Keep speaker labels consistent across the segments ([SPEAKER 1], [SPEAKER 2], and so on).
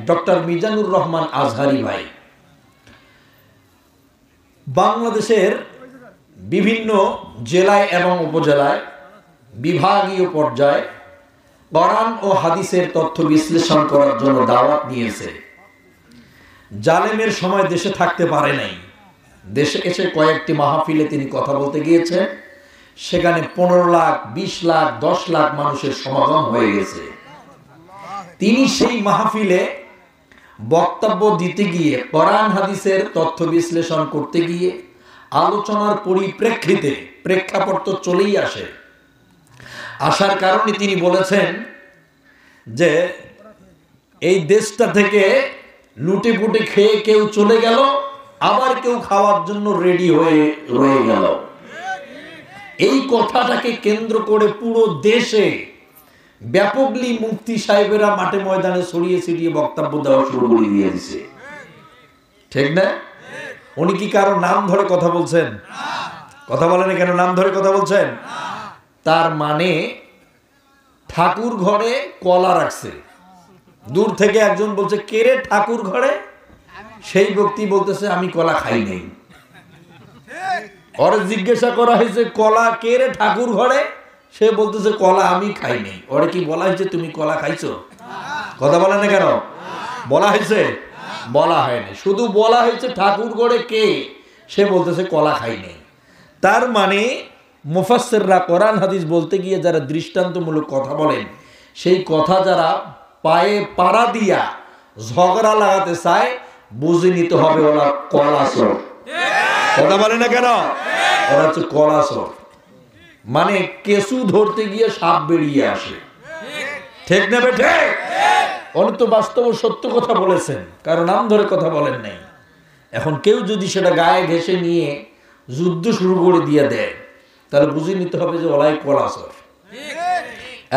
[SPEAKER 1] Doctor Mizanur Rahman Azhari ভাই বাংলাদেশের বিভিন্ন জেলায় এবং উপজেলায় বিভাগীয় পর্যায়ে কোরআন ও হাদিসের তথ্য বিশ্লেষণ করার জন্য দাওয়াত নিয়েছে। জালেমের সময় দেশে থাকতে পারে নাই, দেশে এসে কয়েকটি মাহফিলে তিনি কথা বলতে গিয়েছেন। সেখানে 15 লাখ, 20 লাখ, 10 লাখ মানুষের সমাগম হয়ে গেছে। তিনি সেই মাহফিলে বক্তব্য দিতে গিয়ে কোরআন হাদিসের তথ্য বিশ্লেষণ করতে গিয়ে আলোচনার পরিপ্রেক্ষিতে প্রেক্ষাপট তো চলেই আসার কারণে তিনি বলেছেন যে এই দেশটা থেকে লুটে পুটে খেয়ে কেউ চলে গেল, আবার কেউ খাওয়ার জন্য রেডি হয়ে রয়ে গেল। এই কথাটাকে কেন্দ্র করে পুরো দেশে ব্যাপকলি মুফতি সাহেবেরা মাঠে ময়দানে ছড়িয়ে ছিটিয়ে বক্তব্য দেওয়া শুরু করে দিয়েছে। ঠিক না? উনি কি কারো নাম ধরে কথা বলছেন? কথা বলেন কেন? নাম ধরে কথা বলছেন? তার মানে ঠাকুর ঘরে কলা রাখছে। দূর থেকে একজন বলছে, কে রে ঠাকুর ঘরে? সেই ব্যক্তি বলতেছে, আমি কলা খাই নাই। ওরে জিজ্ঞাসা করা হয়েছে, কলা কে রে ঠাকুর ঘরে? সে বলতেছে, কলা আমি খাই নাই। ওরে কি বলা হয়েছে তুমি কলা খাইছো? কথা বলে না কেন? বলা হয়েছে? বলা হয়নি, শুধু বলা হয়েছে ঠাকুর ঘরে কে? সে বলতেছে কলা খাই নাই। তার মানে মুফাসসিররা কোরআন হাদিস বলতে গিয়ে যারা দৃষ্টান্তমূলক কথা বলেন, সেই কথা যারা পায়ে পাড়া দিয়া ঝগড়া লাগাতে চায়, বুঝে নিতে হবে ওরা কলাসর। কথা বলে না কেন? ওরা হচ্ছে কলাসর, মানে কেঁচু ধরতে গিয়ে সাপ বেরিয়ে আসে। ঠিক না বেঠে? উনি তো বাস্তব সত্য কথা বলেছেন, কারণ নাম ধরে কথা বলেন নাই। এখন কেউ যদি সেটা গায়ে ঘেঁষে নিয়ে যুদ্ধ শুরু করে দিয়ে দেয়, তাহলে বুঝে নিতে হবে যে ওলাই কলাসর।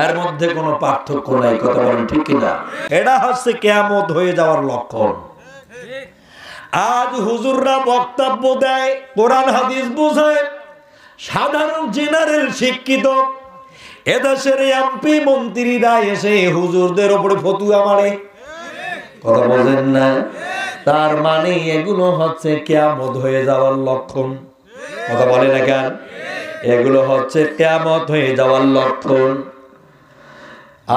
[SPEAKER 1] এর মধ্যে কোনো পার্থক্য নাই। কথা বলেন ঠিক কিনা? এটা হচ্ছে কিয়ামত হয়ে যাওয়ার লক্ষণ। আজ হুজুররা বক্তব্য দেয়, কোরআন হাদিস বোঝায়, সাধারণ জেনারেল শিক্ষিত এদেশের এমপি মন্ত্রীরা এসে হুজুরদের উপরে ফতুয়া মারে। কথা বলেন না? তার মানে এগুলো হচ্ছে কিয়ামত হয়ে যাওয়ার লক্ষণ। কথা বলে না কেন? এগুলো হচ্ছে কিয়ামত হয়ে যাওয়ার লক্ষণ।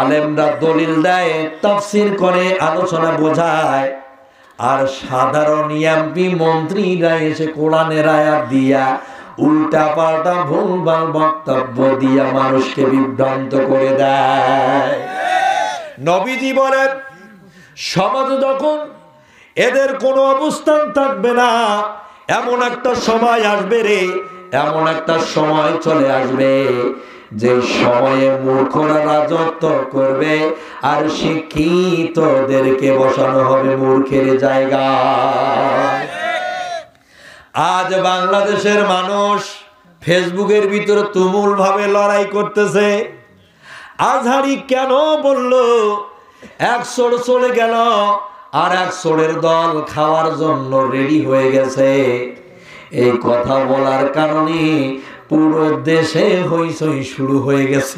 [SPEAKER 1] আলেমরা দলিল দেয়, তাফসীর করে, আলোচনা বোঝায়, আর সাধারণ এমপি মন্ত্রীরা এসে কোরআনের আয়াত দিয়া উল্টা পাল্টা ভুলভাল বক্তব্য দিয়া মানুষকে বিভ্রান্ত করে দেয়। নবীজি বলেন, সমাজে যখন এদের কোনো অবস্থান থাকবে না, এমন একটা সময় আসবে রে, এমন একটা সময় চলে আসবে যে সময়ে মূর্খরা রাজত্ব করবে আর শিক্ষিতদেরকে বসানো হবে মূর্খের জায়গায়। আজ বাংলাদেশের মানুষ ফেসবুকের ভিতরে তুমুল ভাবে লড়াই করতেছে। আজহারি কেন বলল? এক চোর চলে গেল, আর এক চোরের দল খাওয়ার জন্য রেডি হয়ে গেছে। এই কথা বলার কারণে পুরো দেশে হইচই শুরু হয়ে গেছে।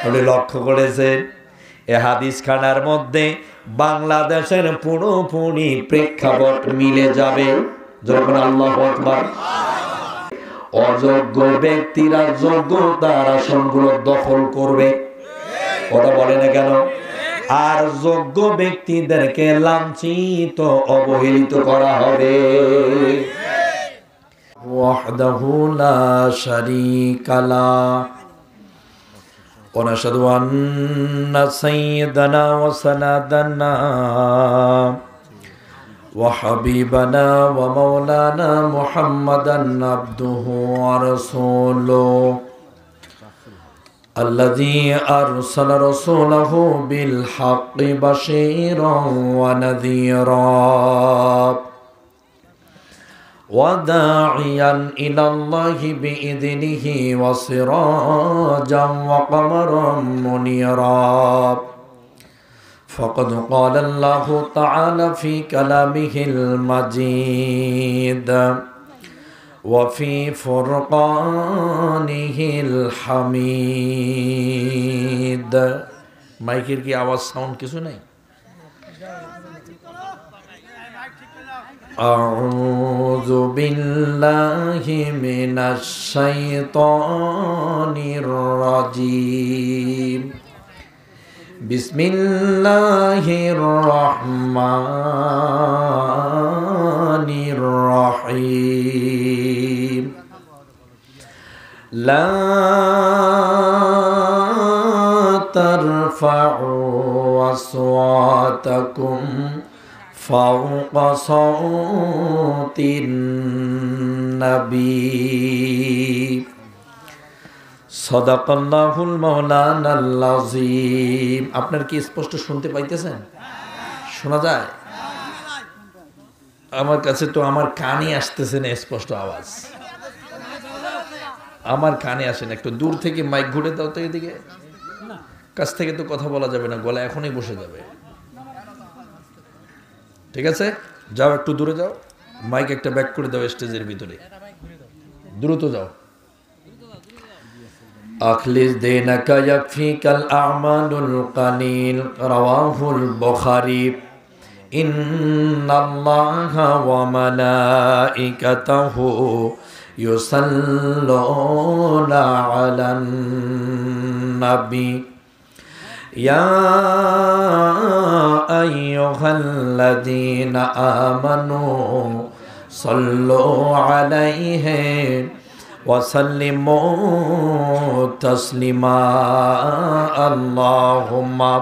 [SPEAKER 1] আপনি লক্ষ্য করেছেন এ হাদিস খানার মধ্যে বাংলাদেশের পুরোপুরি প্রেক্ষাপট মিলে যাবে যখন আল্লাহু আকবার। অযোগ্য ব্যক্তিরা যোগ্যতার আসনগুলো দখল করবে। কথা বলে না কেন? আর যোগ্য ব্যক্তিদেরকে লাঞ্ছিত, অবহেলিত করা হবে। ওয়াহদাহু লা শারীকা লাহ ওয়া নাশহাদু আন্না সাইয়্যিদানা ওয়া সানাদানা ওয়া হাবিবানা ওয়া মাওলানা মুহাম্মাদান আবদুহু ওয়া রাসূলুহু আল্লাযী আরসালা রাসূলাহু বিল হাক্কি বাশীরান ওয়া নাযীরা ওয়া দাঈয়ান ইলাল্লাহি বিইযনিহি ওয়া সিরাজান ওয়া কমারান মুনীরা। فقد قال الله تعالى في كلامه المجيد وفي فرقانه الحميد। মাইকের কি আওয়াজ সাউন্ড কিছু নাই? আউযু বিল্লাহি মিনাশ শাইতানির রাজীম। বিসমিল্লাহির রহমানির রহিম। লা তারফাউ আসওয়াতাকুম ফাওকা সাওতিন নবী। সাদাকাল্লাহুল মাওলানাল আযীম। আপনার কি স্পষ্ট শুনতে পাইতেছেন? শোনা যায়? আমার কাছে তো আমার কানে আসতেছে না স্পষ্ট আওয়াজ, আমার কানে আসে না। একটু দূর থেকে মাইক ঘুরে দাও তো এদিকে। কাছ থেকে তো কথা বলা যাবে না, গলা এখনই বসে যাবে। ঠিক আছে, যাও একটু দূরে যাও, মাইক একটা ব্যাক করে দাও স্টেজের ভিতরে, দ্রুত যাও। আখলিস দিনাকা ইয়াকফিকাল আমালুল কালিল, রাওয়াহুল বুখারী। ইন্নাল্লাহা ওয়া মালাইকাতাহু ইউসাল্লুনা আলান নবী। ইয়া আইয়ুহাল্লাযীনা আমানু সাল্লু আলাইহি ওয়া সাল্লিমু তাসলিমা। আল্লাহুম্মা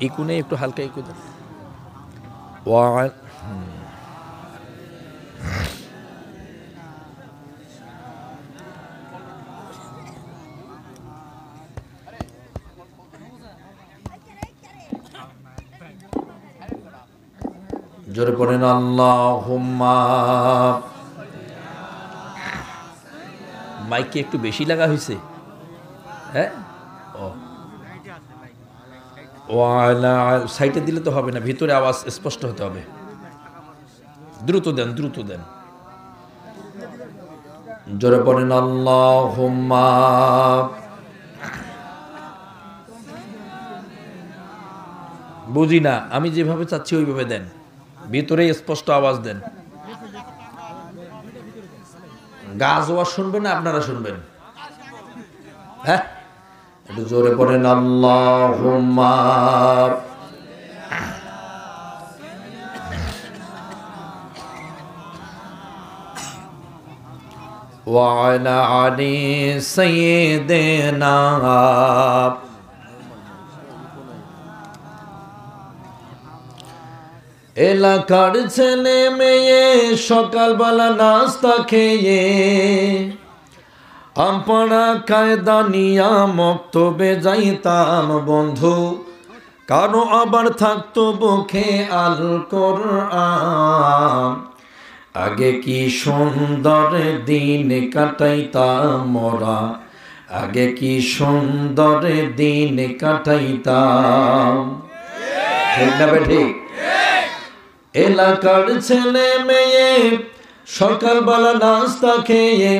[SPEAKER 1] ইকুনে একটু হালকা ইকু দাও। জোরে পড়েন আল্লাহুম্মা। মাইকে একটু বেশি লাগা হয়েছে, হ্যাঁ? সাইটে দিলে তো হবে না, ভিতরে আওয়াজ স্পষ্ট হতে হবে। দ্রুত দেন, দ্রুত দেন। জোরে পড়েন আল্লাহুম্মা। বুঝি না, আমি যেভাবে চাচ্ছি ওইভাবে দেন, ভিতরে স্পষ্ট আওয়াজ দেন। গাছ ওয়াজ শুনবেন না আপনারা শুনবেন? হ্যাঁ, একটু জোরে পড়েন আল্লাহুম্মা। ওয়া আলা আলি সাইয়্যিদিনা। এলাকার ছেলে মেয়ে সকালবেলা নাস্তা খেয়ে আমরা কায়দা নিয়া মক্তবে যাইতাম বন্ধু। কারো আবার থাকতো বুকে আল কোরআন। আগে কি সুন্দর দিন কাটাইতাম মোরা, আগে কি সুন্দর দিন কাটাইতাম। ঠিক না বেঠিক? এলাকার ছেলে মেয়ে সকালবেলা নাস্তা খেয়ে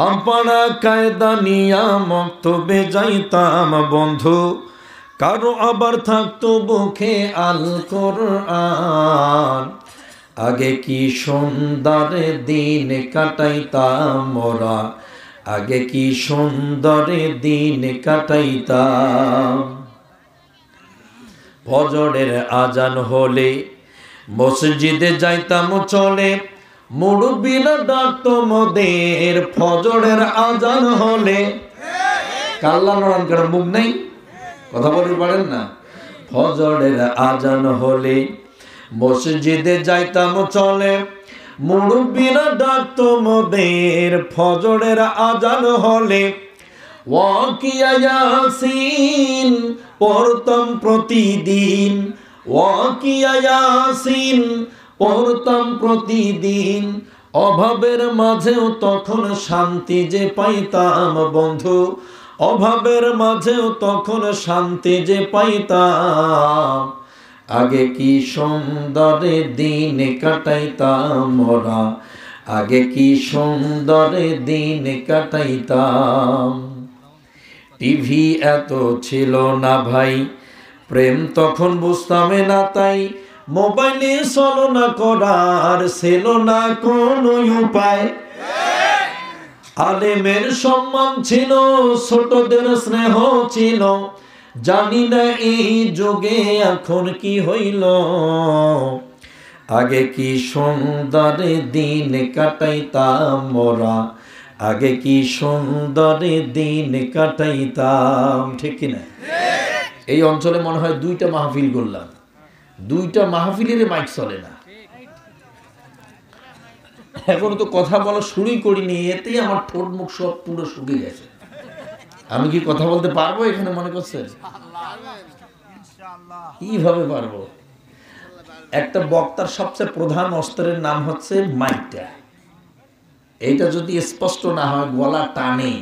[SPEAKER 1] আমরা কায়দা নিয়া মক্তবে যাইতাম বন্ধু। কারো আবার থাকতো বুকে আল কোরআন। আগে কি সুন্দর দিন কাটাইতাম মোরা, আগে কি সুন্দর দিন কাটাইতাম। ফজরের আজান হলে মসজিদে যাইতাম চলে, মুরব্বিরা ডাকতো মোদের। ফজরের আজান হলে কাল্লা নরম করে মুখ নেই, কথা বলতে পারেন না। ফজরের আজান হলে মসজিদে যাইতাম চলে, মুরব্বিরা ডাকতো মোদের। ফজরের আজান হলে ওয়াকিয়া ইয়াসিন পড়তাম প্রতিদিন, ওয়াকিয়া ইয়াসিন পড়তাম প্রতিদিন। অভাবের মাঝেও তখন শান্তি যে পাইতাম বন্ধু, অভাবের মাঝেও তখন শান্তি যে পাইতাম। আগে কি সুন্দর দিন কাটাইতাম মোরা, আগে কি সুন্দর দিন কাটাইতাম। টিভি এত ছিল না ভাই, প্রেম তখন বুঝতামে না তাই, মোবাইলে ছলনা করার ছিল না কোনো উপায়। আলেমের সম্মান ছিল, ছোটদের স্নেহ ছিল, জানি না এই যুগে এখন কি হইল। আগে কি সুন্দর দিন কাটাইতাম মোরা, আগে কি সুন্দর দিন কাটাইতাম, ঠিক কিনা? এই অঞ্চলে মনে হয় 2টা মাহফিল করলাম, 2টা মাহফিলের মাইক চলে না। এখনো তো কথা বলা শুরুই করিনি, এতেই আমার ঠোঁট মুখ সব পুরো শুকিয়ে গেছে। আমি কি কথা বলতে পারবো এখানে মনে করছেন? কিভাবে পারবো? একটা বক্তার সবচেয়ে প্রধান অস্ত্রের নাম হচ্ছে মাইকটা। এইটা যদি স্পষ্ট না হয়, গলা টানে,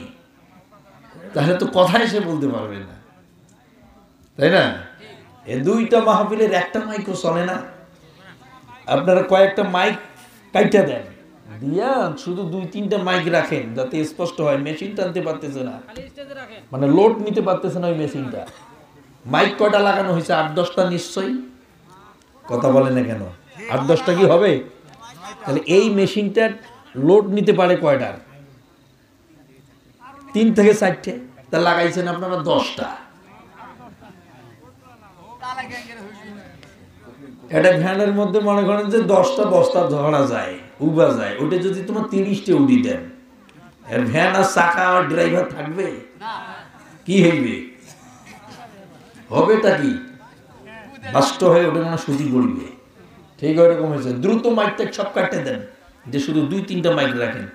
[SPEAKER 1] তাহলে তো কথাই সে বলতে পারবে না, তাই না? এই 2টা মাহফিলের একটা মাইকও চলে না। আপনারা কয়েকটা মাইক কাইটা দেন, দিয়া শুধু 2-3টা মাইক রাখেন যাতে স্পষ্ট হয়। মেশিন টানতে পারতেছে না, মানে লোড নিতে পারতেছে না ওই মেশিনটা। মাইক কয়টা লাগানো হয়েছে? 8-10টা নিশ্চয়ই। কথা বলে না কেন? 8-10টা কি হবে? তাহলে এই মেশিনটা লোড নিতে পারে কয়টার? 3 থেকে 4টে। তা লাগাইছেন আপনারা 10টা। এটা ভ্যানের মধ্যে মনে করেন যে 10টা বস্তা ধরা যায়, উবা যায়। ওটা যদি তোমার 30টে উড়ি দেন, এর ভ্যান আর চাকা আর ড্রাইভার থাকবে? কি হইবে? হবেটা কি? নষ্ট হয়ে ওটা মানে সুতি পড়বে। ঠিক ওইরকম হয়েছে। দ্রুত মাইকটা সব কাটতে দেন, যে শুধু 2-3টা মাইক রাখেন,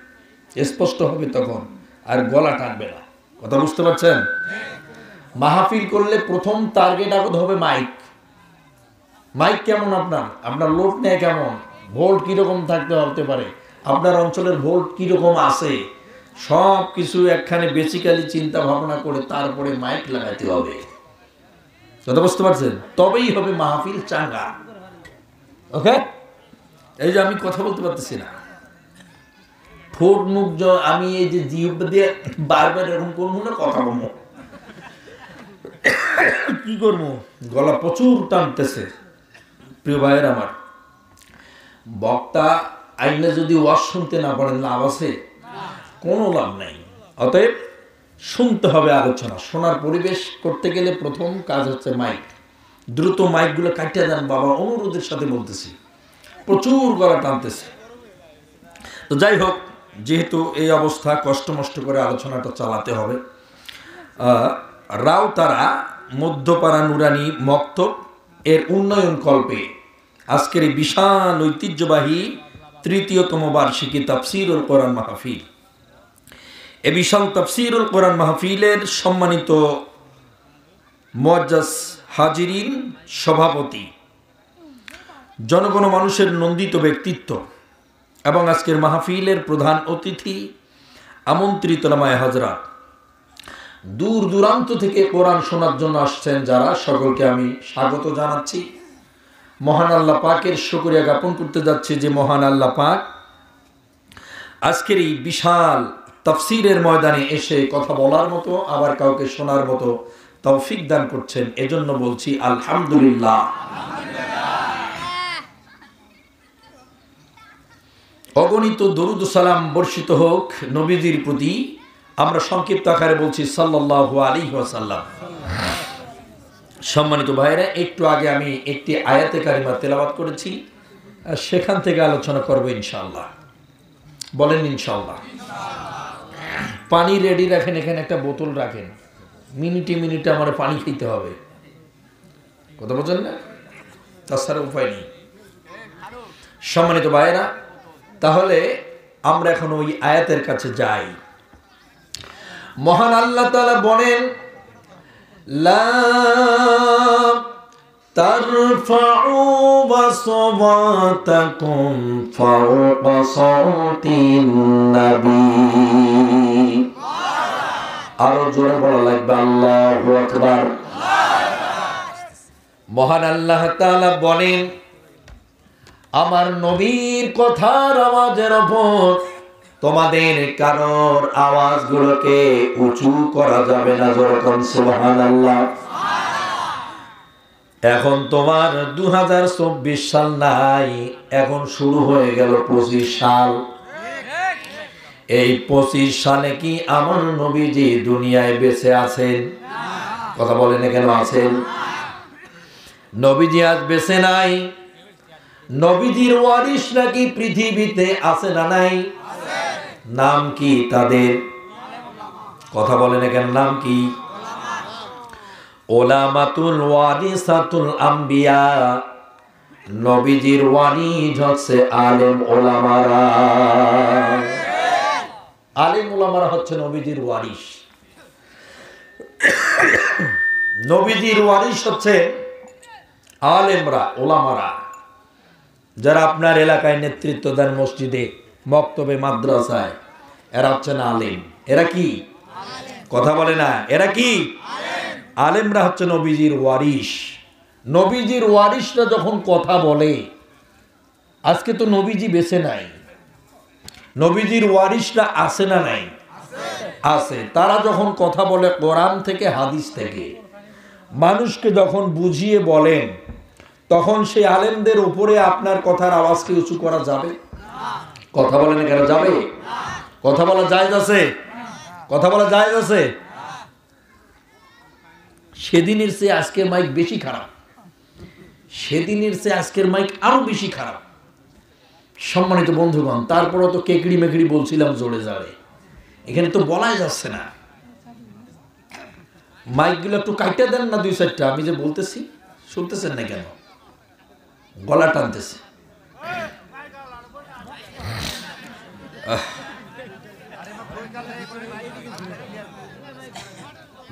[SPEAKER 1] স্পষ্ট হবে তখন, আর গলা টানবে না। কথা বুঝতে পারছেন? মাহফিল করলে প্রথম টার্গেট আগত হবে মাইক। মাইক কেমন আপনার লোড নেয় কেমন, ভোল্ট কিরকম থাকতে হতে পারে, আপনার অঞ্চলের ভোল্ট কিরকম আছে, সব কিছু একখানে বেসিক্যালি চিন্তা ভাবনা করে তারপরে মাইক লাগাইতে হবে। কথা বুঝতে পারছেন? তবেই হবে মাহফিল চাঙ্গা। ওকে? এই যে আমি কথা বলতে পারতেছি না, ঠোঁট মুখ, আমি এই যে জিহ্বা দিয়ে বারবার এরকম করবো না, কথা বলবো কি করবো, গলা প্রচুর টানতেছে। প্রিয় ভাইয়ের আমার, বক্তা আইনে যদি ওয়াজ শুনতে না পারেন, লাভ আছে? কোনো লাভ নাই। অতএব শুনতে হবে আলোচনা। শোনার পরিবেশ করতে গেলে প্রথম কাজ হচ্ছে মাইক। দ্রুত মাইকগুলো কাটিয়ে দেন বাবা, অনুরোধের সাথে বলতেছি, প্রচুর গলা টানতেছে। তো যাই হোক, যেহেতু এই অবস্থা, কষ্ট মষ্ট করে আলোচনাটা চালাতে হবে। রাউতারা মধ্যপাড়া নুরানি মক্তব এর উন্নয়ন কল্পে আজকের এই বিশাল ঐতিহ্যবাহী ৩য়তম বার্ষিকী তাফসীরুল কোরআন মাহফিল, এ বিশাল তাফসীরুল কোরআন মাহফিলের সম্মানিত মুআজ্জাজ হাজিরিন, সভাপতি, জনগণ মানুষের নন্দিত ব্যক্তিত্ব এবং আজকের মাহফিলের প্রধান অতিথি, আমন্ত্রিত ওলামায়ে হযরত, দূর দূরান্ত থেকে কোরআন শোনার জন্য আসছেন যারা, সকলকে আমি স্বাগত জানাচ্ছি। মহান আল্লাহ পাকের শুকরিয়া জ্ঞাপন করতে যাচ্ছি যে মহান আল্লাহ পাক আজকের এই বিশাল তাফসীরের ময়দানে এসে কথা বলার মতো, আবার কাউকে শোনার মতো তৌফিক দান করছেন। এজন্য বলছি আলহামদুলিল্লাহ। অগণিত দরুদ সালাম বর্ষিত হোক নবীজির প্রতি। আমরা সংক্ষিপ্ত আকারে বলছি সাল্লাল্লাহু আলাইহি ওয়াসাল্লাম। সম্মানিত ভাইরা, একটু আগে আমি একটি আয়াতে কারিমা তেলাওয়াত করেছি, সেখান থেকে আলোচনা করব ইনশাআল্লাহ। বলেন ইনশাআল্লাহ। পানি রেডি রাখেন, এখানে একটা বোতল রাখেন, মিনিটে মিনিটে আমার পানি খেতে হবে। কথা বলছেন না? তাছাড়া উপায় নেই। সম্মানিত ভাইরা, তাহলে আমরা এখন ওই আয়াতের কাছে যাই। মহান আল্লাহ তাআলা বলেন, লা তারফাউ আসওয়াতাকুম ফাওকা সাওতিন নবী। আরো জোরে বলা লাগবে, আল্লাহু আকবার। মহান আল্লাহ তাআলা বলেন, আমার নবীর কথার আওয়াজের উপর তোমাদের কারোর আওয়াজগুলোকে উঁচু করা যাবে না, যেরকম সুবহানাল্লাহ। এখন তোমার 2024 সাল নাই, এখন শুরু হয়ে গেল 25 সাল। এই 25 সালে কি আমার নবীজি দুনিয়ায় বেঁচে আছেন? কথা বলেন, কেন আছেন? নবীজি আজ বেঁচে নাই। নবীজির ওয়ারিস নাকি পৃথিবীতে আছে না নাই? নাম কি তাদের? কথা বলেন, কেন নাম কি? ওলামাতুল ওয়ারিসাতুল আম্বিয়া। নবীজির ওয়ারিস হচ্ছে আলেম ওলামারা। আলেম ওলামারা হচ্ছে নবীজির ওয়ারিস। নবীজির ওয়ারিস হচ্ছে আলেমরা, ওলামারা, যারা আপনার এলাকায় নেতৃত্ব দেন, মসজিদে, মক্তবে, মাদ্রাসায়, এরা হচ্ছেন আলেম। এরা কি? কথা বলে না, এরা কি? আলেমরা হচ্ছে নবীজির ওয়ারিস। নবীজির ওয়ারিসরা যখন কথা বলে, আজকে তো নবীজি বেঁচে নাই, নবীজির ওয়ারিসরা আছে না নাই? আছে। তারা যখন কথা বলে কোরআন থেকে, হাদিস থেকে, মানুষকে যখন বুঝিয়ে বলেন, তখন সেই আলেমদের উপরে আপনার কথার আওয়াজকে উঁচু করা যাবে? কথা বলেন, কেন যাবে? কথা বলা জায়েজ আছে? কথা বলা জায়েজ আছে? সেদিনের চেয়ে আজকের মাইক বেশি খারাপ, সেদিনের চেয়ে আজকের মাইক আরো বেশি খারাপ। সম্মানিত বন্ধুগণ, তারপরও তো কেকড়ি মেকড়ি বলছিলাম জোরে জারে, এখানে তো বলাই যাচ্ছে না। মাইকগুলো একটু কাইটা দেন না, 2-4টা। আমি যে বলতেছি শুনতেছেন না কেন? গলা টানতেছে।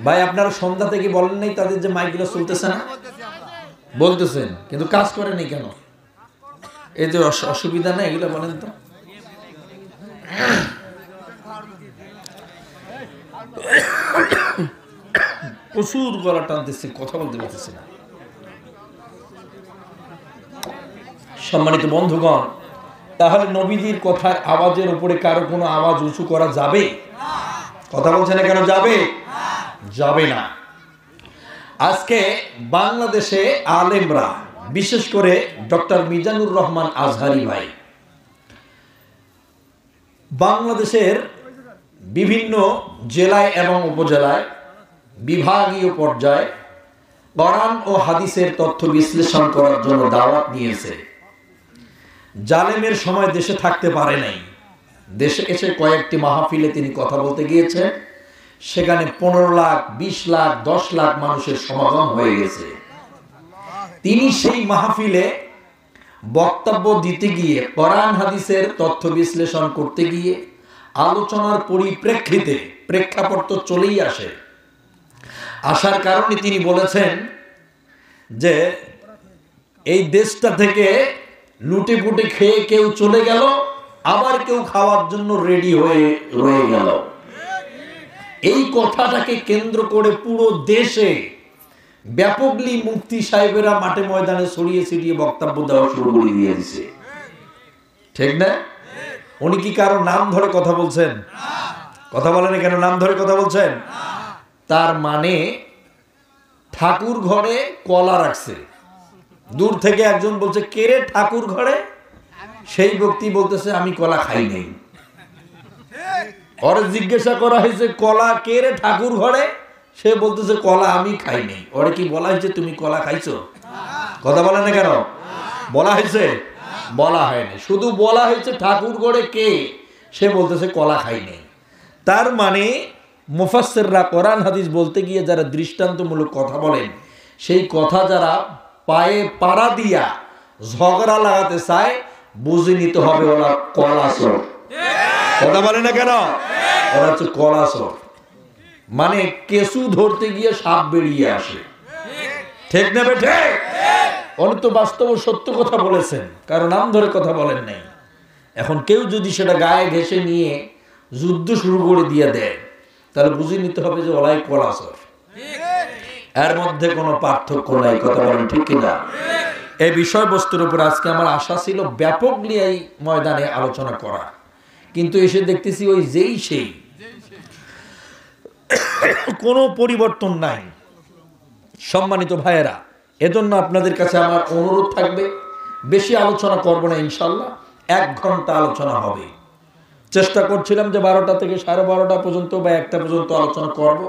[SPEAKER 1] ভাই, আপনারা সন্ধ্যা থেকে বলেন নাই তাদের যে মাইকগুলো চলতেছে না? বলতেছেন, কিন্তু কাজ করেনি কেন? এই যে অসুবিধা না, এগুলো বলেন তো। প্রচুর গলা টানতেছি, কথা বলতে পারতেছি না। সম্মানিত বন্ধুগণ, তাহলে নবীজির কথার আওয়াজের উপরে কারো কোনো আওয়াজ উঁচু করা যাবে? কথা বলছে না কেন? যাবে? যাবে না। আজকে বাংলাদেশে আলেমরা, বিশেষ করে ডক্টর মিজানুর রহমান আজহারি ভাই, বাংলাদেশের বিভিন্ন জেলায় এবং উপজেলায়, বিভাগীয় পর্যায়ে কোরআন ও হাদিসের তথ্য বিশ্লেষণ করার জন্য দাওয়াত নিয়েছে। জালেমের সময় দেশে থাকতে পারে নাই, দেশে এসে কয়েকটি মাহফিলে তিনি কথা বলতে গিয়েছেন। সেখানে 15 লাখ, 20 লাখ, 10 লাখ মানুষের সমাগম হয়ে গেছে। তিনি সেই মাহফিলে বক্তব্য দিতে গিয়ে, কোরআন হাদিসের তথ্য বিশ্লেষণ করতে গিয়ে, আলোচনার পরিপ্রেক্ষিতে, প্রেক্ষাপট তো চলেই আসে, আসার কারণে তিনি বলেছেন যে এই দেশটা থেকে লুটে পুটে খেয়ে কেউ চলে গেল, আবার কেউ খাওয়ার জন্য রেডি হয়ে রয়ে গেল। এই কথাটাকে কেন্দ্র করে পুরো দেশে ব্যাপকলি মুফতি সাহেবেরা মাঠে ময়দানে ছড়িয়ে ছিটিয়ে বক্তব্য দেওয়া শুরু করে দিয়েছে। ঠিক না? উনি কি কারো নাম ধরে কথা বলছেন? কথা বলেন, কেন নাম ধরে কথা বলছেন? তার মানে ঠাকুর ঘরে কলা রাখছে, দূর থেকে একজন বলছে, কে রে ঠাকুর ঘরে? সেই ব্যক্তি বলতেছে, আমি কলা খাই নাই। ওরে জিজ্ঞাসা করা হয়েছে, কলা কে রে ঠাকুর ঘরে? সে বলতেছে, কলা আমি খাই নাই। ওরে কি বলা হয়েছে তুমি কলা খাইছো? কথা বলে না কেন? বলা হয়েছে? বলা হয়নি, শুধু বলা হয়েছে ঠাকুর ঘরে কে? সে বলতেছে কলা খাই নাই। তার মানে মুফাসসিররা কোরআন হাদিস বলতে গিয়ে যারা দৃষ্টান্তমূলক কথা বলেন, সেই কথা যারা পায়ে পাড়া দিয়া ঝগড়া লাগাতে চায়, বুঝে নিতে হবে ওরা কলাসর। কথা বলে না কেন? ওরা হচ্ছে কলাসর, মানে কেঁচু ধরতে গিয়ে সাপ বেরিয়ে আসে। ঠিক না বেঠে? উনি তো বাস্তব সত্য কথা বলেছেন, কারণ নাম ধরে কথা বলেন নাই। এখন কেউ যদি সেটা গায়ে ঘেঁষে নিয়ে যুদ্ধ শুরু করে দিয়ে দেয়, তাহলে বুঝে নিতে হবে যে ওলাই কলাসর, এর মধ্যে কোনো পার্থক্য নাই। কথা বলেন ঠিক কিনা? এই বিষয়বস্তুর উপর আজকে আমার আশা ছিল ব্যাপকলি এই ময়দানে আলোচনা করা, কিন্তু এসে দেখতেছি ওই যেই সেই, কোনো পরিবর্তন নাই। সম্মানিত ভাইয়েরা, এজন্য আপনাদের কাছে আমার অনুরোধ থাকবে, বেশি আলোচনা করব না ইনশাল্লাহ, 1 ঘন্টা আলোচনা হবে। চেষ্টা করছিলাম যে 12টা থেকে 12:30 পর্যন্ত বা 1টা পর্যন্ত আলোচনা করব।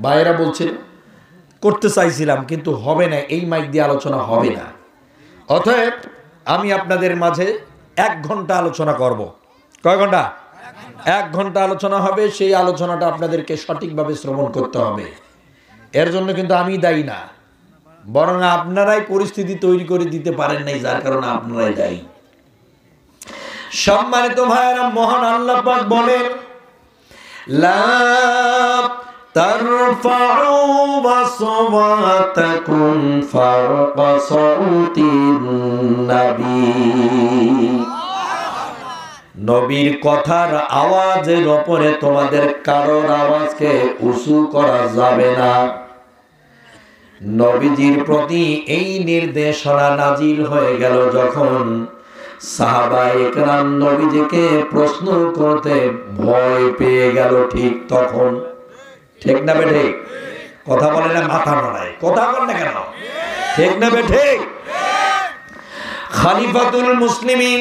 [SPEAKER 1] ভাইয়েরা বলছিল করতে চাইছিলাম, কিন্তু হবে না, এই মাইক দিয়ে আলোচনা হবে না। অতএব আমি আপনাদের মাঝে 1 ঘন্টা আলোচনা করব। কয় ঘন্টা? 1 ঘন্টা আলোচনা হবে। সেই আলোচনাটা আপনাদেরকে সঠিকভাবে শ্রবণ করতে হবে। এর জন্য কিন্তু আমি দায়ী না, বরং আপনারাই পরিস্থিতি তৈরি করে দিতে পারেন নাই, যার কারণে আপনারাই দায়ী। সম্মানিত ভাইয়েরা, মহান আল্লাহ পাক বলেন, লা তারফাউ আসওয়াতাকুম ফাওকা সাউতিন নবী। নবীর কথার আওয়াজের উপরে তোমাদের কারোর আওয়াজকে উঁচু করা যাবে না। নবীজির প্রতি এই নির্দেশনা নাজিল হয়ে গেল যখন সাহাবায়ে কেরাম নবীজিকে প্রশ্ন করতে ভয় পেয়ে গেল, ঠিক তখন। ঠিক না বেঠে? কথা বলে না, মাথা নড়ায়, কথা বল না কেন? ঠিক না বেঠে? খলিফাতুল মুসলিমিন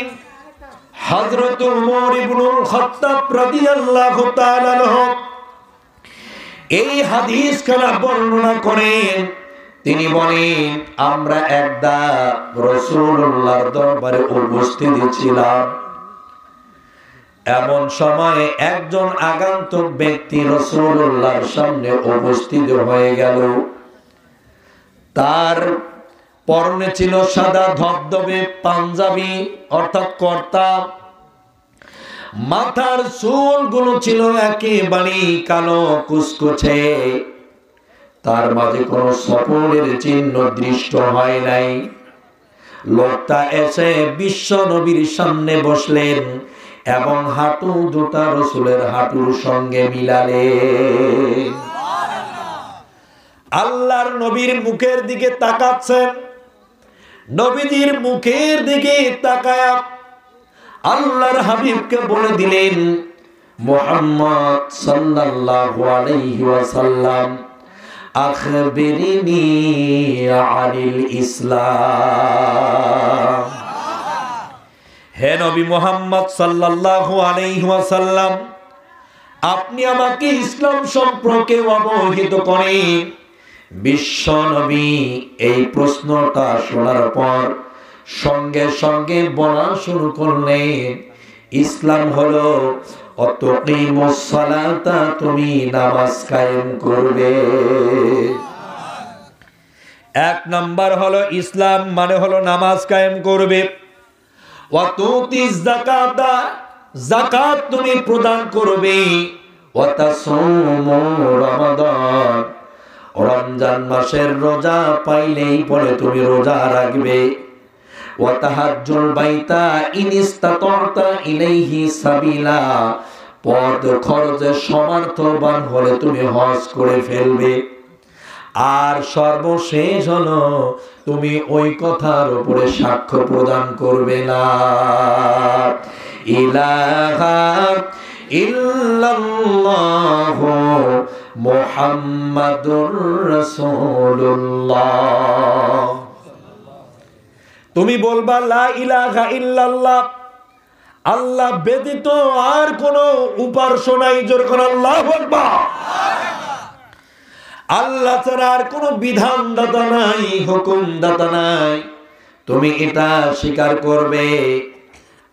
[SPEAKER 1] হযরত ওমর ইবনুল খাত্তাব রাদিয়াল্লাহু তাআলা আনহু এই হাদিস খানা বর্ণনা করেন। তিনি বলেন, আমরা একদা রাসূলুল্লাহর দরবারে উপস্থিত ছিলাম। এমন সময় একজন আগন্তুক ব্যক্তি রাসূলুল্লাহর সামনে উপস্থিত হয়ে গেল। তার পরনে ছিল সাদা ধবধবে পাঞ্জাবি অর্থাৎ কর্তা, মাথার চুলগুলো ছিল একেবারে কালো কুচকুচে, তার মাঝে কোনো সফরের চিহ্ন দৃষ্ট হয় নাই। লোকটা এসে বিশ্ব নবীর সামনে বসলেন এবং হাঁটু দুটা রাসূলের হাঁটুর সঙ্গে মিলালেন। আল্লাহর নবীর মুখের দিকে তাকাচ্ছেন। নবীজির মুখের দিকে তাকায়া আল্লাহর হাবিবকে বলে দিলেন, মুহাম্মদ সাল্লাল্লাহু আলাইহি ওয়াসাল্লাম, আখবিরনি আনিল ইসলাম। হে নবী মুহাম্মদ সাল্লাল্লাহু আলাইহি ওয়াসাল্লাম, আপনি আমাকে ইসলাম সম্পর্কে অবহিত করেন। বিশ্ব নবী এই প্রশ্নটা শোনার পর সঙ্গে সঙ্গে বলা শুরু করলেন, ইসলাম হলো অতুকিমুস সালাতা, তুমি নামাজ কায়েম করবে। 1 নাম্বার হলো ইসলাম মানে হলো নামাজ কায়েম করবে। ওয়াতুতিজ যাকাতা, যাকাত তুমি প্রদান করবে। ওয়াতাসুমু রমাদান, রমজান মাসের রোজা পাইলেই পরে তুমি রোজা রাখবে। ওয়াতাহাজ্জুল বাইতা ইন ইসতাতা'তা ইলাইহি সাবিলা, পথ খরচে সমর্থবান হলে তুমি হজ করে ফেলবে। আর সর্বশেষ হলো তুমি ওই কথার উপরে সাক্ষ্য প্রদান করবে না ইলাহা ইল্লাল্লাহু মুহাম্মাদুর রাসূলুল্লাহ। তুমি বলবা লা ইলাহা ইল্লাল্লাহ, আল্লাহ ব্যতীত আর কোন উপাস্য নাই। জোরে করে আল্লাহু আকবার। আল্লাহ ছাড়া আর কোন বিধানদাতা নাই, হুকুমদাতা নাই, তুমি এটা স্বীকার করবে।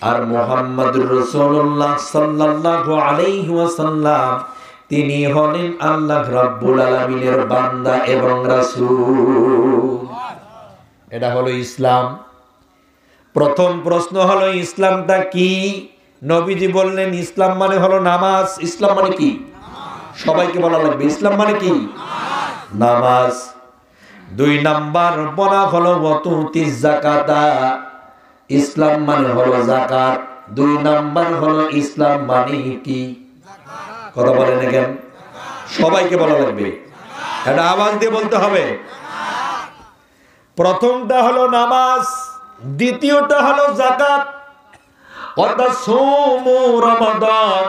[SPEAKER 1] আর মুহাম্মদুর রাসূলুল্লাহ সাল্লাল্লাহু আলাইহি ওয়াসাল্লাম তিনি হলেন আল্লাহ রাব্বুল আলামিনের বান্দা এবং রাসূল। এটা হলো ইসলাম। প্রথম প্রশ্ন হলো ইসলামটা কি? নবীজি বললেন ইসলাম মানে হলো নামাজ। ইসলাম মানে কি? সবাইকে বলা লাগবে, ইসলাম মানে কি? নামাজ। 2 নাম্বার বলা হলো ওয়াতুতিজ যাকাতা, ইসলাম মানে হলো যাকাত। 2 নাম্বার হলো ইসলাম মানে কি? কথা বলেন না কেন? সবাইকে বলা লাগবে, এটা আওয়াজ দিয়ে বলতে হবে। প্রথমটা হলো নামাজ, দ্বিতীয়টা হলো যাকাত। ওয়া তাসুমু রমাদান।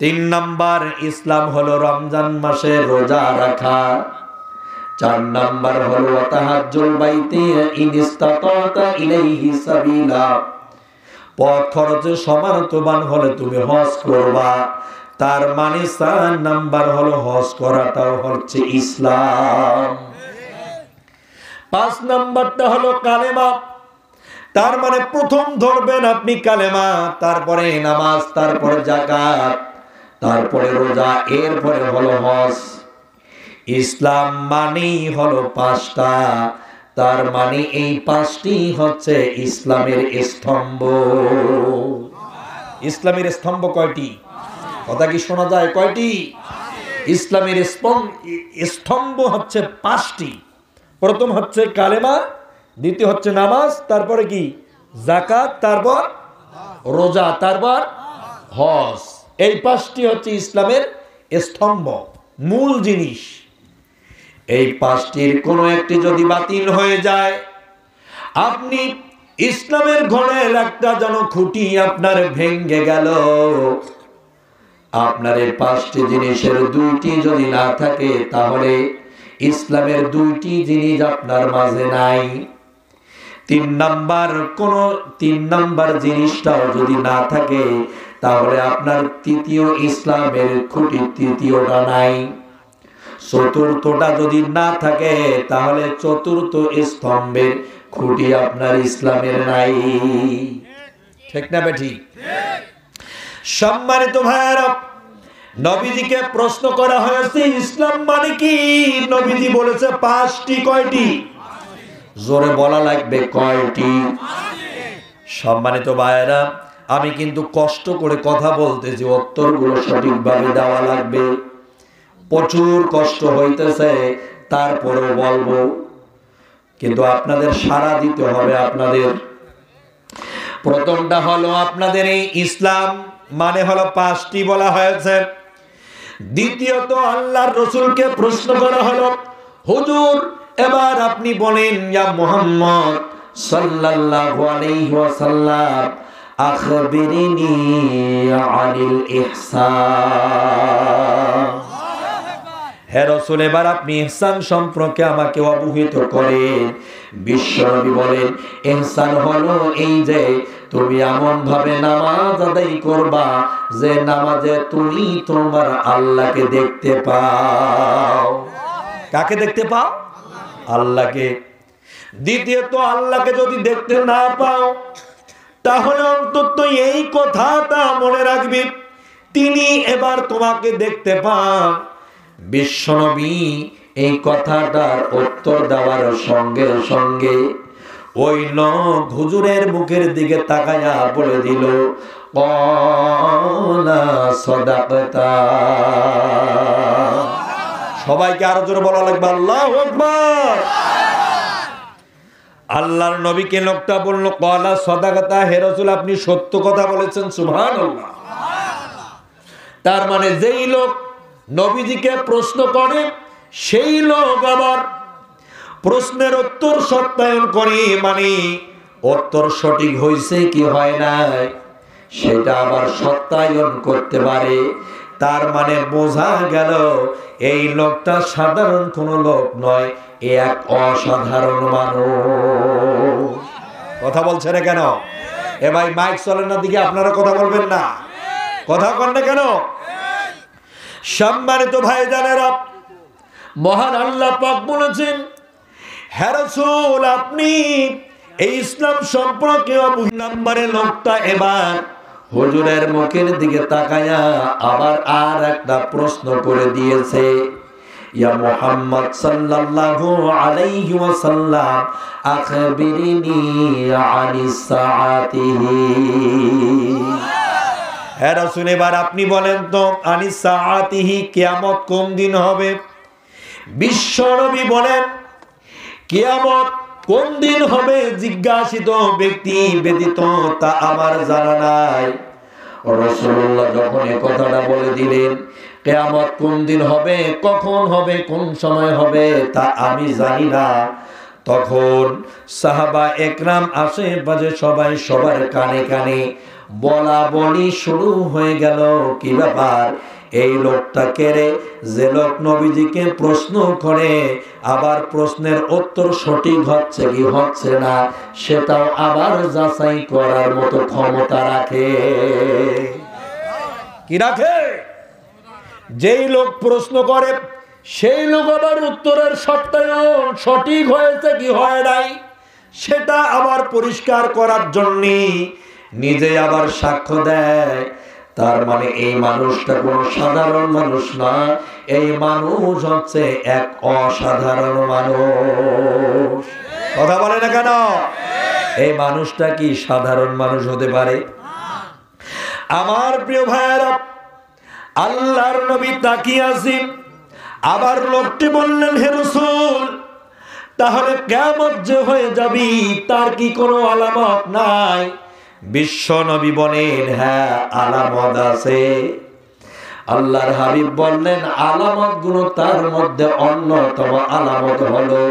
[SPEAKER 1] 3 নাম্বার ইসলাম হলো রমজান মাসে রোজা রাখা। 4 নাম্বার হলো ওয়া তাহাজ্জুল বাইতি ইন ইসতাতা ইলাইহি সাবিলা, পথ খরচে সমর্থবান হলে তুমি হজ করবা। তার মানে 4 নাম্বার হলো হজ করাটাও হচ্ছে ইসলাম। 5 নাম্বারটা হলো কালেমা। তার মানে প্রথম ধরবেন আপনি কালেমা, তারপরে নামাজ, তারপরে যাকাত, তারপরে রোজা, এরপরে হলো হজ। ইসলাম মানেই হলো 5টা। তার মানে এই 5টি হচ্ছে ইসলামের স্তম্ভ। ইসলামের স্তম্ভ কয়টি? কথা কি শোনা যায়? কয়টি? ইসলামের স্তম্ভ হচ্ছে 5টি। প্রথম হচ্ছে কালেমা, দ্বিতীয় হচ্ছে নামাজ, তারপরে কি যাকাত, তারপর রোজা, তারপর হজ। এই 5টি হচ্ছে ইসলামের স্তম্ভ, মূল জিনিস। এই 5টির কোনো একটি যদি বাতিল হয়ে যায়, আপনি ইসলামের ঘরের একটা যেন খুঁটি আপনার ভেঙে গেল। আপনার এই 5টি জিনিসের 2টি যদি না থাকে, তাহলে ইসলামের 2টি জিনিস আপনার মাঝে নাই। 3 নাম্বার জিনিসটাও যদি না থাকে, তাহলে আপনার তৃতীয় ইসলামের খুঁটি তৃতীয়টা নাই। চতুর্থটা যদি না থাকে, তাহলে চতুর্থ স্তম্ভের খুঁটি আপনার ইসলামের নাই। ঠিক না বেঠি? সম্মানিত ভাইরা, নবীজিকে প্রশ্ন করা হয়েছে ইসলাম মানে কি? নবীজি বলেছে 5টি। কয়টি? জোরে বলা লাগবে, কয়টি? সম্মানিত ভাইরা, আমি কিন্তু কষ্ট করে কথা বলতেছি, উত্তরগুলো সঠিকভাবে দেওয়া লাগবে। প্রচুর কষ্ট হইতেছে, তারপরেও বলবো, কিন্তু আপনাদের সাড়া দিতে হবে। আপনাদের প্রথমটা হলো আপনাদের এই ইসলাম মানে হলো 5টি বলা হয়েছে। দ্বিতীয়ত আল্লাহর রাসূলকে প্রশ্ন করা হলো, হুজুর এবার আপনি বলেন, ইয়া মুহাম্মদ সাল্লাল্লাহু আলাইহি ওয়াসাল্লাম, আখবিরিনি আনিল ইহসান। হে রাসূল, এবার আপনি ইহসান সম্পর্কে আমাকে অবহিত করেন। বিশ্বনবী বলেন, ইহসান হলো এই যে তুমি এমন ভাবে নামাজ আদায় করবা যে নামাজে তুমি তোমার আল্লাহকে দেখতে পাও। কাকে দেখতে পাও? আল্লাহকে। দ্বিতীয়ত, আল্লাহকে যদি দেখতে না পাও, তাহলে অন্তত এই কথাটা মনে রাখবে, তিনি এবার তোমাকে দেখতে পান। বিশ্বনবী এই কথাটার উত্তর দেওয়ার সঙ্গে সঙ্গে ওই লোক হুজুরের মুখের দিকে তাকায়া বলে দিল, ক্বালা সাদাকতা। সবাইকে আরো জোরে বলা লাগবে, আল্লাহু আকবার। আল্লাহর নবীকে লোকটা বলল, ক্বালা সাদাকতা, হে রাসূল আপনি সত্য কথা বলেছেন। সুবহানাল্লাহ। তার মানে যেই লোক নবীজিকে প্রশ্ন করে, সেই লোক আবার প্রশ্নের উত্তর সত্যায়ন করে, মানে উত্তর সঠিক হয়েছে কি হয় নাই সেটা আবার সত্যায়ন করতে পারে। তার মানে বোঝা গেল এই লোকটা সাধারণ কোনো লোক নয়, এক অসাধারণ মানুষ। কথা বলছে না কেন? এ ভাই, মাইক চলেন না দিকে, আপনারা কথা বলবেন না, কথা কন না কেন? সম্মানিত ভাইজানেরা, মহান আল্লাহ পাক বলেছেন, হে রাসূল আপনি এই ইসলাম সম্পর্কে নাম্বারে লোকটা এবার হুজুরের মুখের দিকে তাকায়া আবার আর একটা প্রশ্ন করে দিয়েছে, ইয়া মুহাম্মদ সাল্লাল্লাহু আলাইহি ওয়াসাল্লাম, আখবিরিনি আনিস সাআতিহি। হে রাসূল এবার আপনি বলেন তো, আনিস সাআতিহি, কিয়ামত কোন দিন হবে? বিশ্বনবী বলেন, কিয়ামত কোন দিন হবে জিজ্ঞাসিত ব্যক্তি ব্যতীত তা আমার জানা নাই। রাসূলুল্লাহ যখন এই কথাটা বলে দিলেন, কিয়ামত কোন দিন হবে, কখন হবে, কোন সময় হবে তা আমি জানি না, তখন সাহাবা একরাম আশেপাশে সবাই সবার কানে কানে বলা বলি শুরু হয়ে গেল। কি ব্যাপার, এই লোকটাকে রে, যে লোক নবীজিকে প্রশ্ন করে আবার প্রশ্নের উত্তর সঠিক হচ্ছে কি হচ্ছে না সেটাও আবার যাচাই করার মতো ক্ষমতা রাখে। কি রাখে? যেই লোক প্রশ্ন করে সেই লোক আবার উত্তরের সত্যায়ন সঠিক হয়েছে কি হয় নাই সেটা আবার পরিষ্কার করার জন্য নিজে আবার সাক্ষ্য দেয়। তার মানে এই মানুষটা কোনো সাধারণ মানুষ না, এই মানুষ হচ্ছে এক অসাধারণ মানুষ। কথা বলে না কেন? এই মানুষটা কি সাধারণ মানুষ হতে পারে? আমার প্রিয় ভাইয়েরা, আল্লাহর নবী তাকিয়ে আছেন। আবার লোকটি বললেন, হে রাসূল, তাহলে কিয়ামত যে হয়ে যাবে তার কি কোনো আলামত নাই? বিশ্ব নবী বলেন, হ্যাঁ আলামত আছে। আল্লাহর হাবিব বললেন, আলামত গুলো তার মধ্যে অন্যতম আলামত হলো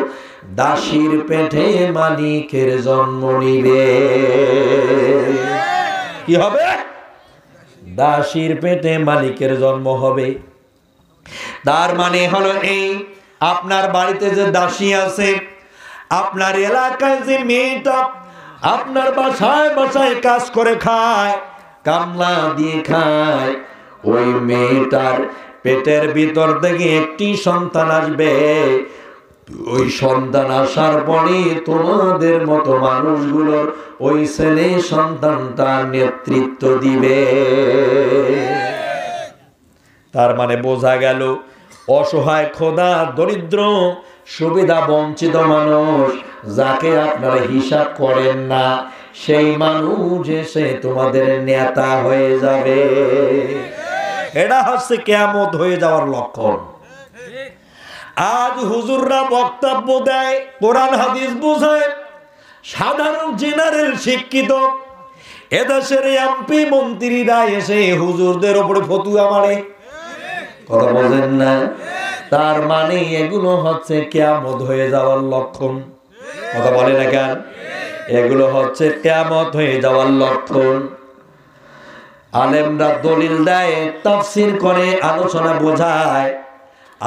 [SPEAKER 1] দাসীর পেটে মালিকের জন্ম নিবে। কি হবে? দাসীর পেটে মালিকের জন্ম হবে। তার মানে হলো এই, আপনার বাড়িতে যে দাসী আছে, আপনার এলাকায় যে মেয়েটা আপনার বাসায় বাসায় কাজ করে খায়, কামলা দিয়ে খায়, ওই মেয়েটার পেটের ভিতর থেকে একটি সন্তান আসবে। ওই সন্তান আসার পরে তোমাদের মতো মানুষগুলোর ওই ছেলে সন্তানটা নেতৃত্ব দিবে। তার মানে বোঝা গেল, অসহায়, খোদা, দরিদ্র, সুবিধা বঞ্চিত মানুষ যাকে আপনারা হিসাব করেন না, সেই মানুষ এসে তোমাদের নেতা হয়ে যাবে। এটা হচ্ছে কিয়ামত হয়ে যাওয়ার লক্ষণ। আজ হুজুররা বক্তব্য দেয়, কোরআন হাদিস বোঝায়, সাধারণ জেনারেল শিক্ষিত এদেশের এমপি মন্ত্রীরা এসে হুজুরদের উপরে ফতুয়া মারে। কথা বলেন না? তার মানে এগুলো হচ্ছে কিয়ামত হয়ে যাওয়ার লক্ষণ। কথা বলে না কেন? এগুলো হচ্ছে কিয়ামত হয়ে যাওয়ার লক্ষণ। আলেমরা দলিল দেয়, তাফসীর করে, আলোচনা বোঝায়,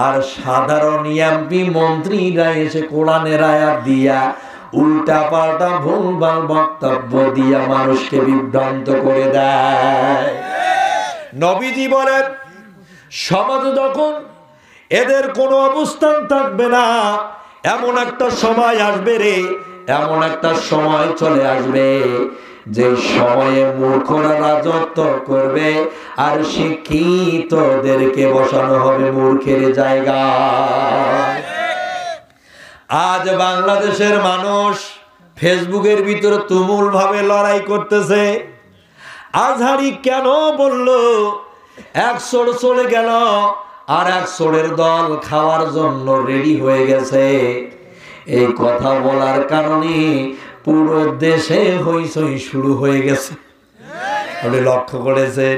[SPEAKER 1] আর সাধারণ এমপি মন্ত্রীরা এসে কোরআনের আয়াত দিয়া উল্টা পাল্টা ভুলভাল বক্তব্য দিয়া মানুষকে বিভ্রান্ত করে দেয়। নবীজি বলেন, সমাজে যখন এদের কোনো অবস্থান থাকবে না, এমন একটা সময় আসবে রে, এমন একটা সময় চলে আসবে যে সময়ে মূর্খরা রাজত্ব করবে আর শিক্ষিতদেরকে বসানো হবে মূর্খের জায়গায়। আজ বাংলাদেশের মানুষ ফেসবুকের ভিতরে তুমুল ভাবে লড়াই করতেছে। আজহারি কেন বলল, এক সোর চলে গেল আর এক সোরের দল খাওয়ার জন্য রেডি হয়ে গেছে। এই কথা বলার কারণে পুরো দেশে হইচই শুরু হয়ে গেছে। আপনি লক্ষ্য করেছেন,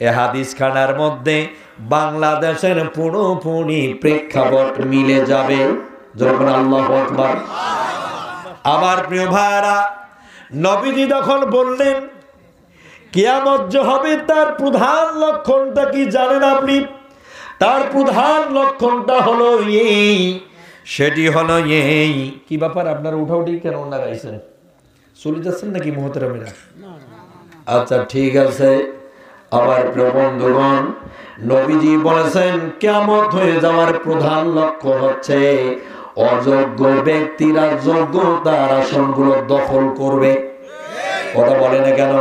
[SPEAKER 1] এ হাদিস খানার মধ্যে বাংলাদেশের পুরোপুরি প্রেক্ষাপট মিলে যাবে যখন আল্লাহু আকবার। আমার প্রিয় ভাইরা, নবীজি যখন বললেন কিয়ামত যে হবে তার প্রধান লক্ষণটা কি জানেন আপনি? তার প্রধান লক্ষণটা হলো এই, সেটি হলো এই। কি ব্যাপার, আপনারা উঠাউঠি কেন লাগাইছেন? চলে যাচ্ছেন নাকি মুহতারামেরা? আচ্ছা ঠিক আছে। আবার প্রিয় বন্ধুগণ, নবীজি বলেছেন কিয়ামত হয়ে যাওয়ার প্রধান লক্ষ্য হচ্ছে অযোগ্য ব্যক্তিরা যোগ্যতার আসনগুলো দখল করবে। কথা বলে না কেন?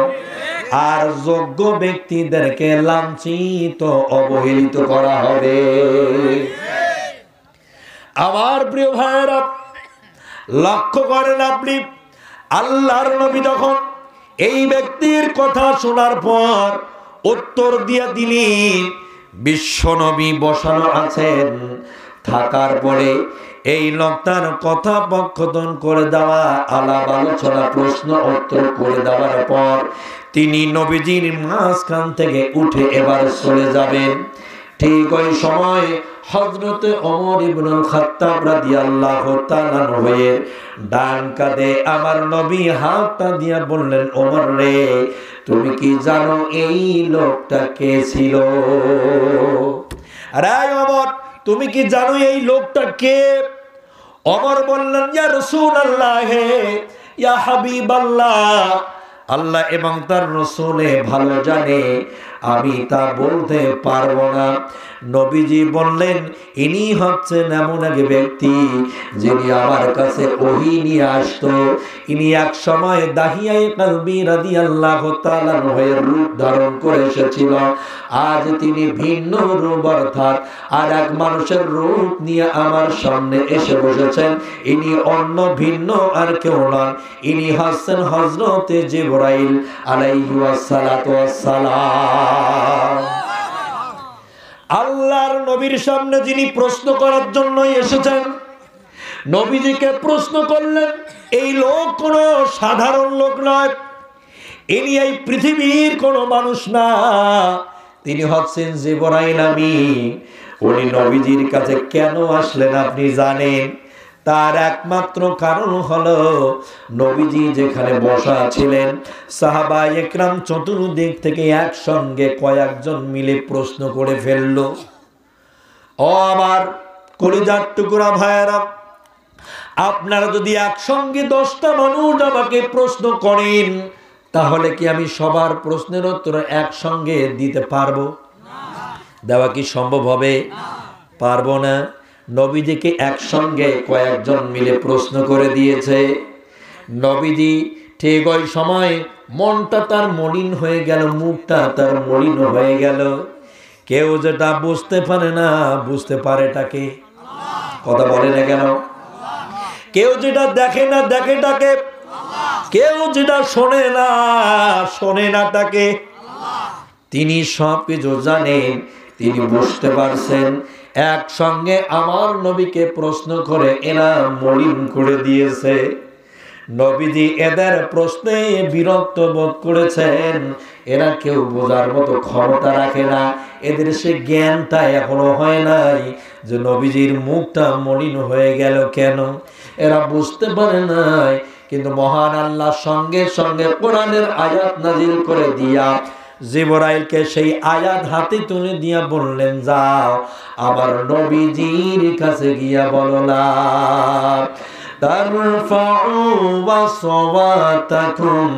[SPEAKER 1] আর যোগ্য ব্যক্তিদেরকে লাঞ্ছিত, অবহেলিত করা হবে। আমার প্রিয় ভাইয়েরা, লক্ষ্য করেন আপনি, আল্লাহর নবী যখন এই ব্যক্তির কথা শোনার পর উত্তর দিয়ে দিলেন, বিশ্ব নবী বসানো আছেন, থাকার পরে এই লোকটার কথা পক্ষদন করে দেওয়া, আলাপ আলোচনা, প্রশ্ন উত্তর করে দেওয়ার পর তিনি নবীজির মাঝখান থেকে উঠে এবার চলে যাবেন। ঠিক ওই সময় হযরতে ওমর ইবনুল খাত্তাব রাদিয়াল্লাহু তাআলা হয়ে ডান কাঁধে আমার নবী হাতটা দিয়া বললেন, ওমর রে, তুমি কি জানো এই লোকটা কে ছিল? আরে ওমর, তুমি কি জানো এই লোকটা কে? ওমর বললেন, ইয়া রাসূলুল্লাহ, ইয়া হাবিবাল্লাহ, আল্লাহ এবং তার রাসূলে ভালো জানে, আমি তা বলতে পারবো না। নবীজি বললেন, ইনি হচ্ছেন এমন এক ব্যক্তি যিনি আমার কাছে ওহী নিয়ে আসতো। ইনি এক সময় দাহিয়ায়ে কলবি রাদিয়াল্লাহু তাআলা হয়ে রূপ ধারণ করে এসেছিল। আজ তিনি ভিন্ন রূপ অর্থাৎ আর এক মানুষের রূপ নিয়ে আমার সামনে এসে বসেছেন। ইনি অন্য ভিন্ন আর কেউ নন, ইনি হচ্ছেন হযরতে জিবরাইল আলাইহিস সালাতু ওয়াস সালাম। আল্লাহর নবীর সামনে যিনি প্রশ্ন করার জন্য এসেছেন, নবীজিকে প্রশ্ন করলেন। এই লোক কোনো সাধারণ লোক নয়, ইনি এই পৃথিবীর কোনো মানুষ না, তিনি হচ্ছেন জিবরাইল আমিন। উনি নবীজির কাছে কেন আসলেন আপনি জানেন? তার একমাত্র কারণ হলো নবীজি যেখানে বসা ছিলেন, সাহাবায়ে একরাম চতুর্দিক থেকে একসঙ্গে কয়েকজন মিলে প্রশ্ন করে ফেলল। ও আমার কলিজার টুকরা ভাইয়েরা, আপনারা যদি একসঙ্গে 10টা মানুষ আমাকে প্রশ্ন করেন, তাহলে কি আমি সবার প্রশ্নের উত্তর একসঙ্গে দিতে পারবো? দেওয়া কি সম্ভব হবে? পারবো না। নবীজিকে একসঙ্গে কয়েকজন মিলে প্রশ্ন করে দিয়েছে। নবীজি ঠিক ওই সময় মনটা তার মলিন হয়ে গেল, মুখটা তার মলিন হয়ে গেল। কেউ যেটা বুঝতে পারে না, বুঝতে পারেটাকে, কথা বলে না কেন? কেউ যেটা দেখে না, দেখেটাকে, কেউ যেটা শোনে না, শোনে না তাকে। তিনি সব কিছু জানেন, তিনি বুঝতে পারছেন। একসঙ্গে আমার নবীকে প্রশ্ন করে এরা মলিন করে দিয়েছে। নবীজি এদের প্রশ্নে বিরক্ত বোধ করেছেন। এরা কেউ বোঝার মতো ক্ষমতা রাখে না, এদের সে জ্ঞানটা এখনো হয় নাই যে নবীজির মুখটা মলিন হয়ে গেল কেন। এরা বুঝতে পারে নাই। কিন্তু মহান আল্লাহ সঙ্গে সঙ্গে কোরআনের আয়াত নাজিল করে দিয়া জিবরাইলকে সেই আয়াত হাতে তুলে দিয়া বললেন, যাও আমার নবীজির কাছে গিয়া বলো লা তারফাউ আসওয়াতাকুম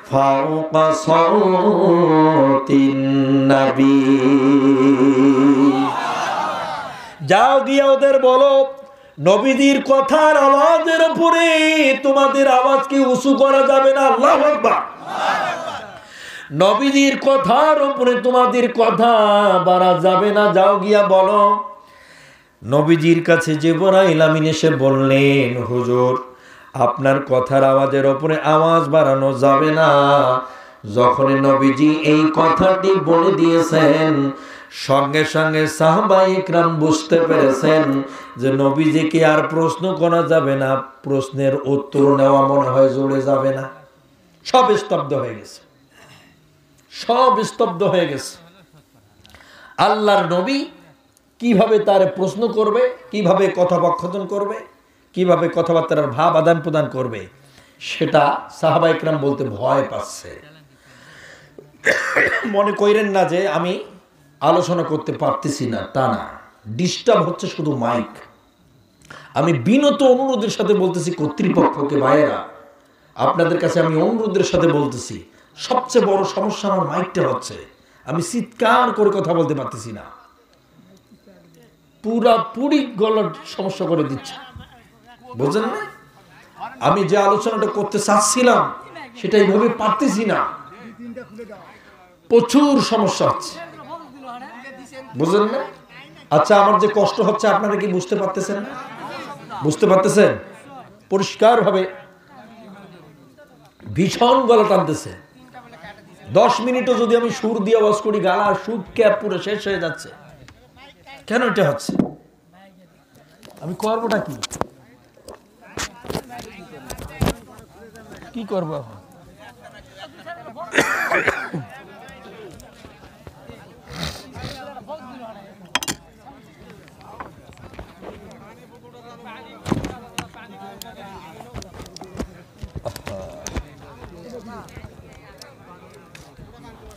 [SPEAKER 1] ফাওকা সাউতিন নবী। যাও গিয়া ওদের বলো, নবীজির কথার আওয়াজের উপরে তোমাদের আওয়াজকে উঁচু করা যাবে না। আল্লাহু আকবার। নবীজির কথার উপরে তোমাদের কথা বাড়া যাবে না। যাও গিয়া বলো। নবীজির কাছে জিবরাইল আমিন এসে বললেন, হুজুর, আপনার কথার আওয়াজের উপরে আওয়াজ বাড়ানো যাবে না। যখন নবীজি এই কথাটি বলে দিয়েছেন, সঙ্গে সঙ্গে সাহাবায়ে ইকরাম বুঝতে পেরেছেন যে নবীজিকে আর প্রশ্ন করা যাবে না, প্রশ্নের উত্তর নেওয়া মনে হয় জুড়ে যাবে না। সব স্তব্ধ হয়ে গেছে, সব স্তব্ধ হয়ে গেছে। আল্লাহর নবী কিভাবে তার প্রশ্ন করবে, কিভাবে কথোপকথন করবে, কিভাবে কথাবার্তার ভাব আদান প্রদান করবে, সেটা সাহাবায়ে ইকরাম বলতে ভয় পাচ্ছে। মনে করেন না যে আমি আলোচনা করতে পারতেছি না, তা না। ডিস্টার্ব হচ্ছে শুধু মাইক। আমি বিনত অনুরোধের সাথে বলতেছি কর্তৃপক্ষকে, ভাইয়েরা আপনাদের কাছে আমি অনুরোধের সাথে বলতেছি, সবচেয়ে বড় সমস্যা আমার মাইকটা হচ্ছে। আমি চিৎকার করে কথা বলতে পারতেছি না, পুরি গলার সমস্যা করে দিচ্ছে, বুঝলেন না? আমি যে আলোচনাটা করতে চাচ্ছিলাম সেটা এইভাবে পারতেছি না, প্রচুর সমস্যা হচ্ছে, বুঝলেন না? আচ্ছা, আমার যে কষ্ট হচ্ছে আপনারা কি বুঝতে পারতেছেন? বুঝতে পারতেছেন? পরিষ্কার ভাবে ভীষণ গলা টানতেছে। 10 মিনিটও যদি আমি সুর দিয়ে আওয়াজ করি, গালার সুর ক্যাপ পুরো শেষ হয়ে যাচ্ছে। কেন এটা হচ্ছে? আমি করবোটা কি? কি করবো এখন?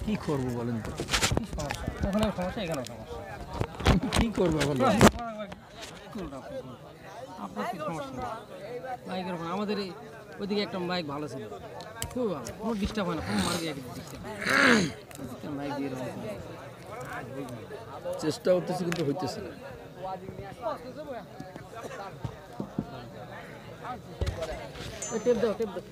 [SPEAKER 1] কি করবো বলেন তো?
[SPEAKER 2] কি সমস্যা? ওখানে সমস্যা, এখানে সমস্যা।
[SPEAKER 1] কি করবো এখন?
[SPEAKER 2] আপনার কি সমস্যা? বাইকের ওখানে আমাদের ওইদিকে একটা বাইক ভালো ছিল, খুব ভালো, কোনো ডিস্টার্ব হয় না, কোনো মার্গে ডিস্টার্ব বাইক দিয়ে
[SPEAKER 1] চেষ্টা করতেছি কিন্তু হইতেছে না।
[SPEAKER 2] টেপ দাও, টেপ দাও।